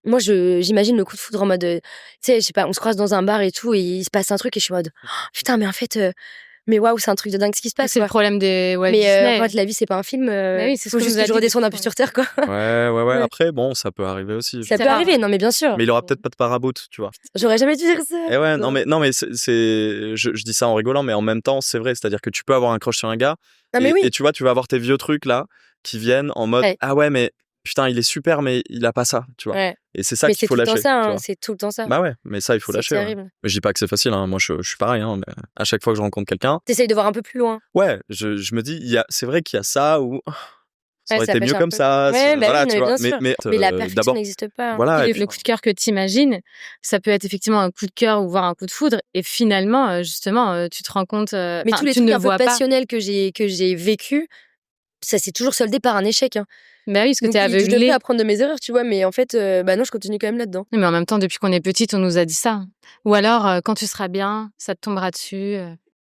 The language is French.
Moi, j'imagine le coup de foudre en mode, tu sais, je sais pas, on se croise dans un bar et tout, et il se passe un truc, et je suis en mode, oh, putain, mais en fait, mais waouh, c'est un truc de dingue ce qui se passe. C'est le Quoi. problème des Walt Mais Disney. en fait, la vie, c'est pas un film. Mais oui, c'est ce Faut qu'on juste nous a que je dit redescende un depuis, peu sur terre, quoi. Ouais. Ouais. Après, bon, ça peut arriver aussi. Ça C'est peut rare. arriver, non, mais bien sûr. Mais il aura peut-être pas de paraboot, tu vois. J'aurais jamais dû dire ça. Et ouais, non, mais je dis ça en rigolant, mais en même temps, c'est vrai. C'est-à-dire que tu peux avoir un crush sur un gars, Non, mais oui. et tu vois, tu vas avoir tes vieux trucs là qui viennent en mode, Ouais. ah ouais, mais putain, il est super, mais il a pas ça, tu vois. Ouais. Et c'est ça Mais qu'il c'est faut tout le temps lâcher. ça, tu hein, vois. c'est tout le temps ça. Bah ouais, mais ça, il faut C'est lâcher. Ouais. terrible. Mais je dis pas que c'est facile, hein. Moi, je suis pareil, hein, mais à chaque fois que je rencontre quelqu'un, T'essayes de voir un peu plus loin. ouais, je me dis, c'est vrai qu'il y a ça où ça Ouais, aurait ça été pêche mieux un comme peu. ça. Ouais, bah voilà, oui, non, tu mais vois. bien sûr. Mais la perfection d'abord, n'existe pas. voilà. Et Et puis, le coup de cœur que t'imagines, ça peut être effectivement un coup de cœur ou voire un coup de foudre. Et finalement, justement, tu te rends compte. Mais enfin, tous les tu trucs ne un peu vois pas. passionnels que j'ai vécu, ça s'est toujours soldé par un échec. Hein. Bah oui, parce que Donc, t'es je devrais aveuglé. apprendre de mes erreurs, tu vois, mais en fait, bah non, je continue quand même là-dedans. Mais en même temps, depuis qu'on est petite, on nous a dit ça. Ou alors, quand tu seras bien, ça te tombera dessus.